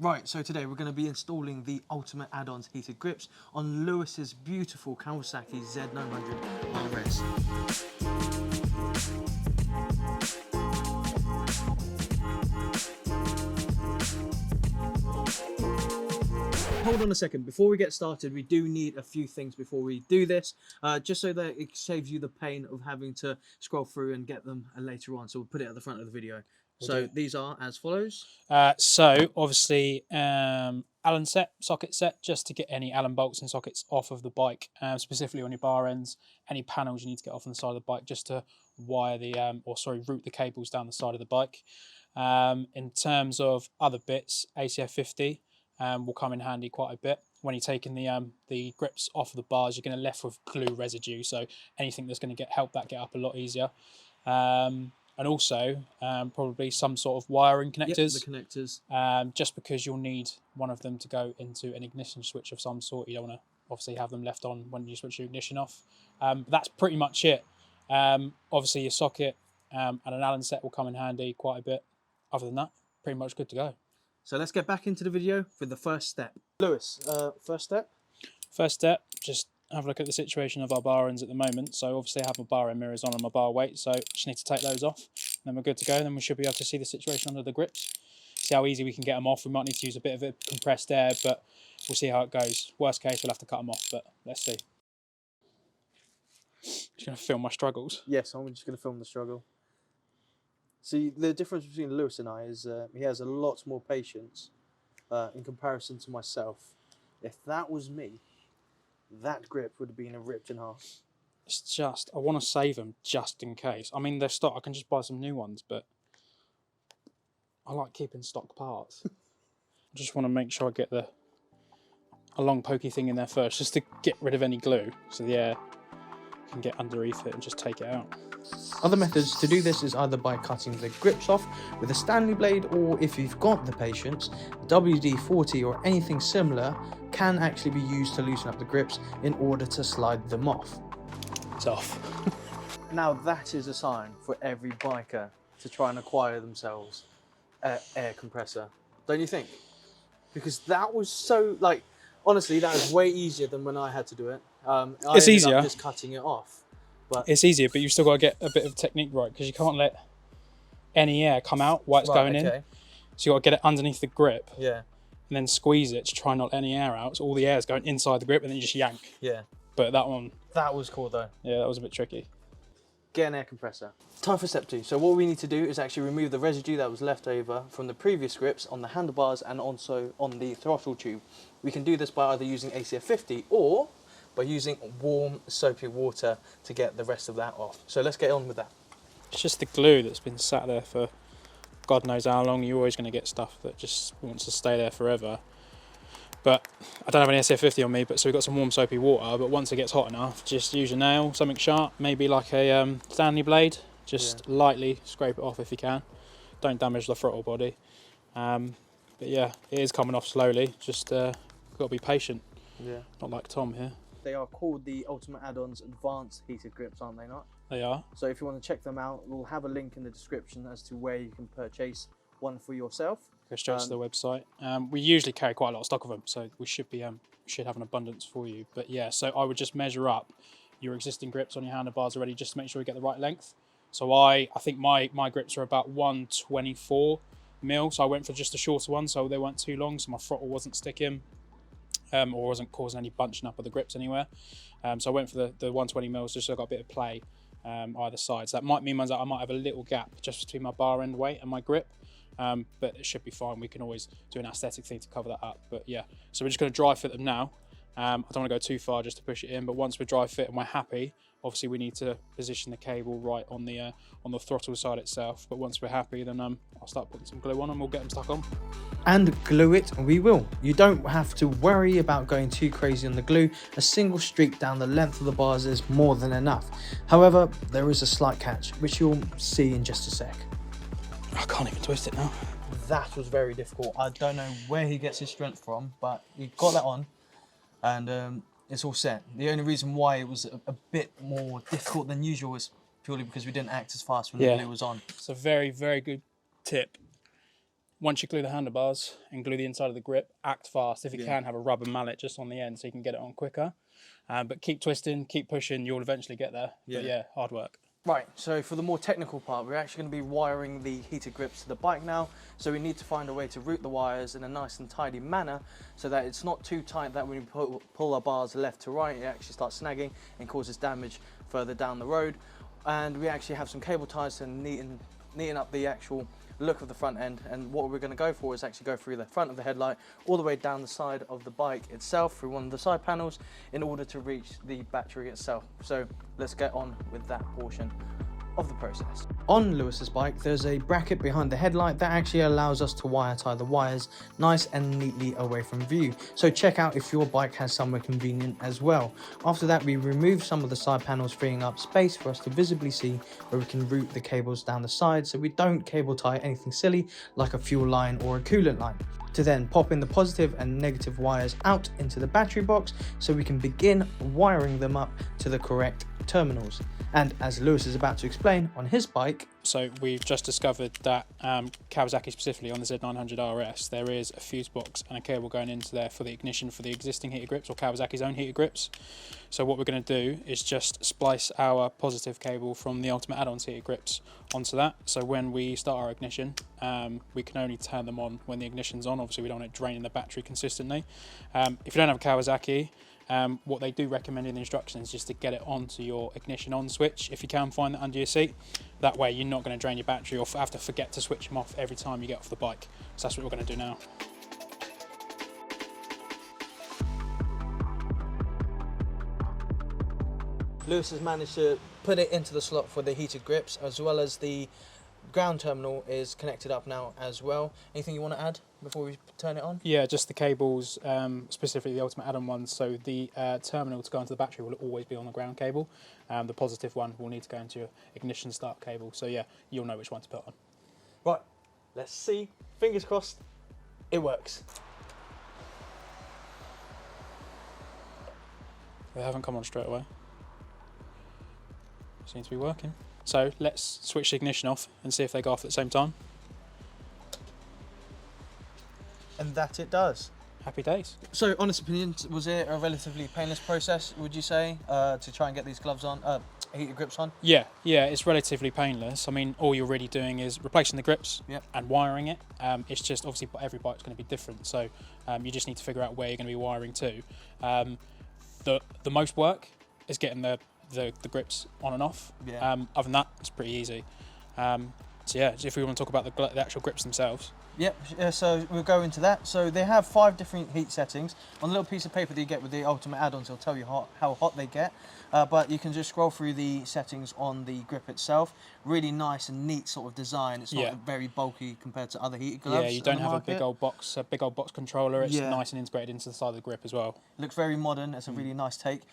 Right, so today we're going to be installing the Ultimateaddons Heated Grips on Lewis's beautiful Kawasaki Z900RS. Hold on a second, before we get started we do need a few things before we do this, just so that it saves you the pain of having to scroll through and get them later on, so we'll put it at the front of the video. So these are as follows. So obviously Allen set, socket set, just to get any Allen bolts and sockets off of the bike, specifically on your bar ends, any panels you need to get off on the side of the bike just to wire the, route the cables down the side of the bike. In terms of other bits, ACF 50 will come in handy quite a bit. When you're taking the grips off of the bars, you're going to left with glue residue, so anything that's going to help that get up a lot easier. And also probably some sort of wiring connectors. Yep, the connectors. Just because you'll need one of them to go into an ignition switch of some sort. You don't want to obviously have them left on when you switch your ignition off. But that's pretty much it. Obviously your socket and an Allen set will come in handy quite a bit. Other than that, pretty much good to go. So let's get back into the video with the first step. Lewis, first step? First step, just have a look at the situation of our bar ends at the moment. So obviously I have my bar end mirrors on and my bar weight, so just need to take those off. Then we're good to go. Then we should be able to see the situation under the grips. See how easy we can get them off. We might need to use a bit of compressed air, but we'll see how it goes. Worst case, we'll have to cut them off, but let's see. Just going to film my struggles. Yes, I'm just going to film the struggle. See, the difference between Lewis and I is he has a lot more patience in comparison to myself. If that was me, that grip would have been ripped in half. It's just, I want to save them just in case. I mean, they're stock, I can just buy some new ones, but I like keeping stock parts. I just want to make sure I get a long pokey thing in there first, just to get rid of any glue, so the air can get underneath it and just take it out. Other methods to do this is either by cutting the grips off with a Stanley blade, or if you've got the patience, WD-40 or anything similar can actually be used to loosen up the grips in order to slide them off. It's off. Now that is a sign for every biker to try and acquire themselves an air compressor, don't you think? Because that was so, like, honestly, that was way easier than when I had to do it. It's easier. Just cutting it off. But it's easier, but you've still got to get a bit of technique right, because you can't let any air come out while it's going in. So you've got to get it underneath the grip. Yeah. And then squeeze it to try not let any air out. So all the air is going inside the grip, and then you just yank. Yeah. But that one... That was cool though. Yeah, that was a bit tricky. Get an air compressor. Time for step 2. So what we need to do is actually remove the residue that was left over from the previous grips on the handlebars and also on the throttle tube. We can do this by either using ACF 50 or by using warm soapy water to get the rest of that off. So let's get on with that. It's just the glue that's been sat there for God knows how long. You're always going to get stuff that just wants to stay there forever. But I don't have any ACF 50 on me, so we've got some warm soapy water, but once it gets hot enough, just use a nail, something sharp, maybe like a Stanley blade, just lightly scrape it off if you can. Don't damage the throttle body. But yeah, it is coming off slowly, just got to be patient. Yeah. Not like Tom here. They are called the Ultimateaddons Advanced Heated Grips, aren't they not? They are. So if you want to check them out, we'll have a link in the description as to where you can purchase one for yourself. Go straight to the website. We usually carry quite a lot of stock of them, so we should be should have an abundance for you. But yeah, so I would just measure up your existing grips on your handlebars already, just to make sure you get the right length. So I think my grips are about 124 mil, so I went for just a shorter one, so they weren't too long, so my throttle wasn't sticking. Or wasn't causing any bunching up of the grips anywhere. So I went for the 120 mils just so I got a bit of play either side. So that might mean that I might have a little gap just between my bar end weight and my grip, but it should be fine. We can always do an aesthetic thing to cover that up. But yeah, so we're just going to dry fit them now. I don't want to go too far just to push it in, but once we're dry fit and we're happy, obviously we need to position the cable right on the throttle side itself. But once we're happy, then I'll start putting some glue on and we'll get them stuck on. And glue it we will. You don't have to worry about going too crazy on the glue. A single streak down the length of the bars is more than enough. However, there is a slight catch, which you'll see in just a sec. I can't even twist it now. That was very difficult. I don't know where he gets his strength from, but he got that on, and it's all set. The only reason why it was a bit more difficult than usual was purely because we didn't act as fast when the glue was on. It's a very, very good tip. once you glue the handlebars and glue the inside of the grip, act fast. If you Yeah. can, have a rubber mallet just on the end so you can get it on quicker. But keep twisting, keep pushing, you'll eventually get there. But yeah, hard work. Right, so for the more technical part, we're actually going to be wiring the heated grips to the bike now. So we need to find a way to route the wires in a nice and tidy manner so that it's not too tight that when we pull our bars left to right, it actually starts snagging and causes damage further down the road. And we actually have some cable ties to neaten up the actual look of the front end, and what we're going to go for is actually go through the front of the headlight all the way down the side of the bike itself through one of the side panels in order to reach the battery itself. So let's get on with that portion of the process. On Lewis's bike, there's a bracket behind the headlight that actually allows us to wire tie the wires nice and neatly away from view. So check out if your bike has somewhere convenient as well. After that, we remove some of the side panels, freeing up space for us to visibly see where we can route the cables down the side so we don't cable tie anything silly like a fuel line or a coolant line. To then pop in the positive and negative wires out into the battery box so we can begin wiring them up to the correct terminals. And as Lewis is about to explain on his bike, so we've just discovered that Kawasaki, specifically on the Z900RS, there is a fuse box and a cable going into there for the ignition for the existing heated grips, or Kawasaki's own heated grips. So what we're going to do is just splice our positive cable from the Ultimateaddons Heated Grips onto that. So when we start our ignition, we can only turn them on when the ignition's on. Obviously we don't want it draining the battery consistently. If you don't have a Kawasaki, what they do recommend in the instructions is just to get it onto your ignition on switch if you can find that under your seat. That way you're not going to drain your battery or have to forget to switch them off every time you get off the bike. So that's what we're going to do now. Lewis has managed to put it into the slot for the heated grips, as well as the ground terminal is connected up now as well. Anything you want to add before we turn it on? Yeah, just the cables, specifically the Ultimateaddon ones. So the terminal to go into the battery will always be on the ground cable. The positive one will need to go into your ignition start cable. So yeah, you'll know which one to put on. Right, let's see. Fingers crossed, it works. They haven't come on straight away. Seems to be working. So let's switch the ignition off and see if they go off at the same time. And that it does. Happy days. So, honest opinion, was it a relatively painless process, would you say, to try and get these gloves on, heated grips on? Yeah, it's relatively painless. I mean, all you're really doing is replacing the grips and wiring it. It's just obviously every bike's going to be different, so you just need to figure out where you're going to be wiring to. The most work is getting the grips on and off. Other than that, it's pretty easy. So yeah, if we want to talk about the actual grips themselves. Yep, so we'll go into that. So they have 5 different heat settings. On the little piece of paper that you get with the Ultimateaddons, it'll tell you how hot they get. But you can just scroll through the settings on the grip itself. Really nice and neat sort of design. It's not very bulky compared to other heated gloves. Yeah, you don't have a big old box controller. It's nice and integrated into the side of the grip as well. Looks very modern. It's a really nice take.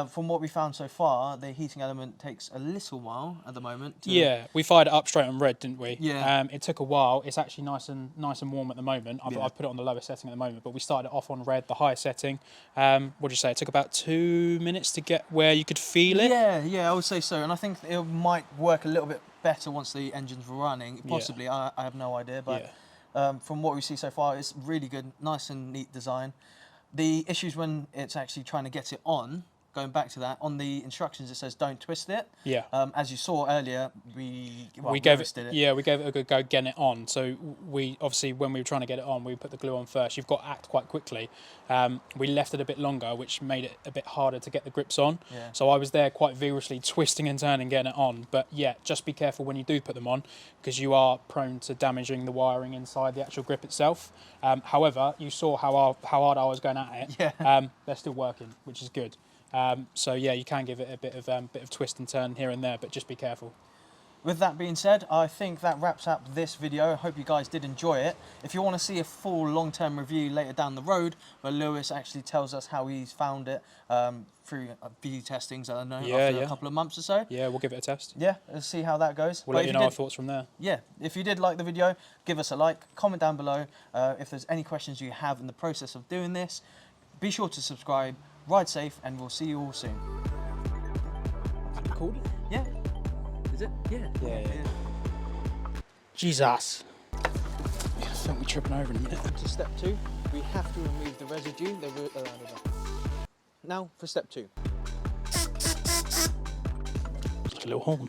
From what we found so far, the heating element takes a little while at the moment. Yeah, we fired it up straight on red, didn't we? Yeah. It took a while. It's actually nice and warm at the moment. I've put it on the lowest setting at the moment, but we started it off on red, the highest setting. What did you say? It took about 2 minutes to get where you could feel it. Yeah, I would say so. And I think it might work a little bit better once the engine's running. Possibly, I have no idea. But from what we see so far, it's really good, nice and neat design. The issues when it's actually trying to get it on. Going back to that, on the instructions it says don't twist it. Yeah. As you saw earlier, we gave it a good go getting it on. So we obviously, when we were trying to get it on, we put the glue on first. You've got to act quite quickly. We left it a bit longer, which made it a bit harder to get the grips on. Yeah. So I was there quite vigorously twisting and turning, getting it on. But yeah, just be careful when you do put them on, because you are prone to damaging the wiring inside the actual grip itself. However, you saw how hard I was going at it. Yeah. They're still working, which is good. So yeah, you can give it a bit of twist and turn here and there, but just be careful. With that being said, I think that wraps up this video. I hope you guys did enjoy it. If you want to see a full long-term review later down the road, where Lewis actually tells us how he's found it through view testings, I don't know, after a couple of months or so. Yeah, we'll give it a test. Yeah, let's see how that goes. We'll let you know our thoughts from there. Yeah, if you did like the video, give us a like, comment down below. If there's any questions you have in the process of doing this, be sure to subscribe. Ride safe, and we'll see you all soon. Recording? Yeah. Is it? Yeah. Yeah. Jesus. Yes. think we're tripping over in a minute. To step 2, we have to remove the residue. Now for step 2. It's like a little horn.